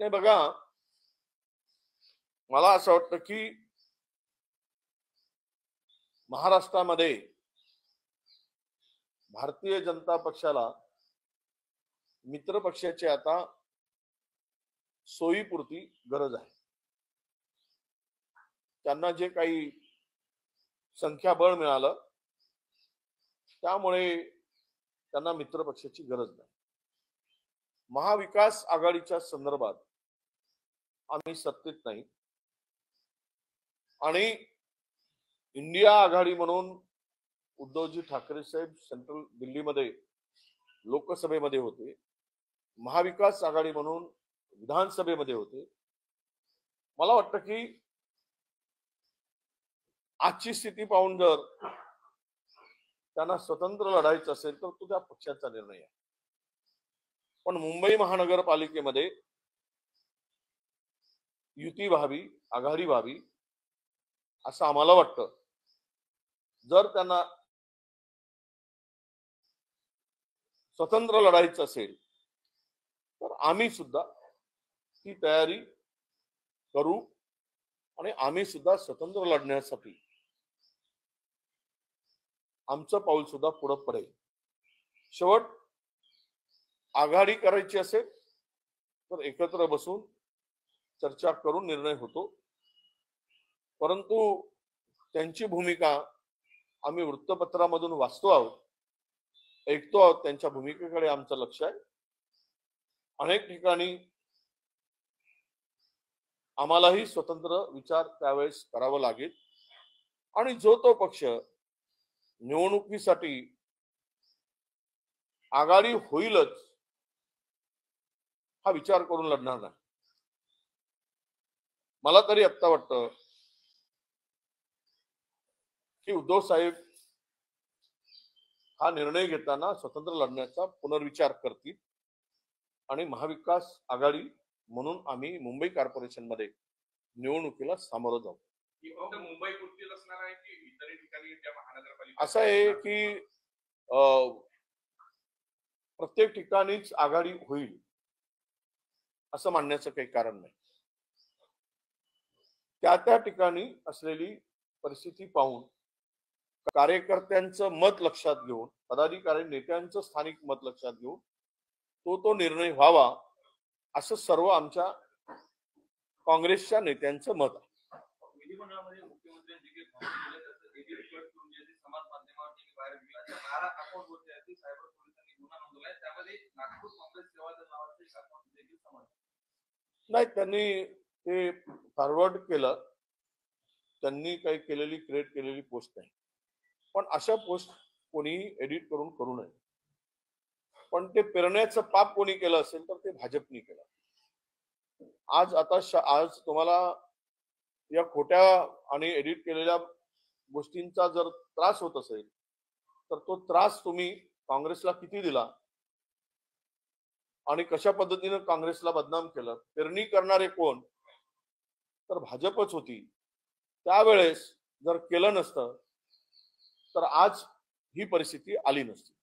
नाही बघा, मला असं वाटतं की महाराष्ट्रामध्ये भारतीय जनता पक्षाला मित्र पक्षाची आता सोयीपुरती गरज आहे. त्यांना जे काही संख्याबळ मिळालं त्यामुळे त्यांना मित्र पक्षाची गरज नाही. महाविकास आघाडीच्या संदर्भात आम्ही सत्तेत नाही आणि इंडिया आघाडी म्हणून उद्धवजी ठाकरे साहेब सेंट्रल दिल्लीमध्ये लोकसभेमध्ये होते, महाविकास आघाडी म्हणून विधानसभेमध्ये होते. मला वाटतं की आजची स्थिती पाहून जर त्यांना स्वतंत्र लढायचं असेल तर तो त्या पक्षाचा निर्णय आहे. पण मुंबई महानगरपालिकेमध्ये युती व्हावी, आघाडी व्हावी असं आम्हाला वाटतं. जर त्यांना स्वतंत्र लढायचं असेल तर आम्ही सुद्धा ती तयारी करू आणि आम्ही सुद्धा स्वतंत्र लढण्यासाठी आमचं पाऊल सुद्धा पुढे पडेल. शेवट आघाडी करायची असेल तर एकत्र बसून चर्चा करून निर्णय होतो. परंतु त्यांची भूमिका आम्ही वृत्तपत्रामधून वाचतो आहोत, ऐकतो आहोत. त्यांच्या भूमिकेकडे आमचं लक्ष आहे. अनेक ठिकाणी आम्हालाही स्वतंत्र विचार त्यावेळेस करावा लागेल आणि जो तो पक्ष निवडणुकीसाठी आघाडी होईलच हा विचार करून लढणार नाही. मला तरी आता वाटतं की उद्धव साहेब हा निर्णय घेताना स्वतंत्र लढण्याचा पुनर्विचार करतील आणि महाविकास आघाडी म्हणून आम्ही मुंबई कॉर्पोरेशन मध्ये निवडणुकीला सामोरं जाऊ. मुंबई पुरतील असणार आहे की इतर ठिकाणी त्या महानगरपालिका असं आहे की प्रत्येक ठिकाणीच आघाडी होईल असं मानण्याचं काही कारण नाही. त्या त्या ठिकाणी असलेली परिस्थिती पाहून कार्यकर्त्यांचं मत लक्षात घेऊन, पदाधिकारी नेत्यांचं स्थानिक मत लक्षात घेऊन तो निर्णय व्हावा असं सर्व आमच्या काँग्रेसच्या नेत्यांचं मत आहे. विधिमंडळामध्ये मुख्यमंत्र्यांनी जे समाज माध्यमावरती बाहेर दिला 12 अकाउंटवरती सायबर पोलिसांनी गुन्हा नोंदवलाय. त्यामध्ये नागपूर काँग्रेस सेवा दल नावाचे अकाउंट देखील समाविष्ट नाही. त्यांनी ते फॉरवर्ड केलं, त्यांनी काही केलेली क्रिएट केलेली पोस्ट नाही. पण अशा पोस्ट कोणी एडिट करू नये. पण ते पेरण्याचं पाप कोणी केलं असेल तर ते भाजपनी केलं. आज तुम्हाला या खोट्या आणि एडिट केलेल्या गोष्टींचा जर त्रास होत असेल तर तो त्रास तुम्ही काँग्रेसला किती दिला आणि कशा पद्धतीने काँग्रेसला बदनाम केलं. पेरणी करणारे कोण तर भाजपच होती. त्यावेळेस जर केलं नसतं तर आज ही परिस्थिती आली नसती.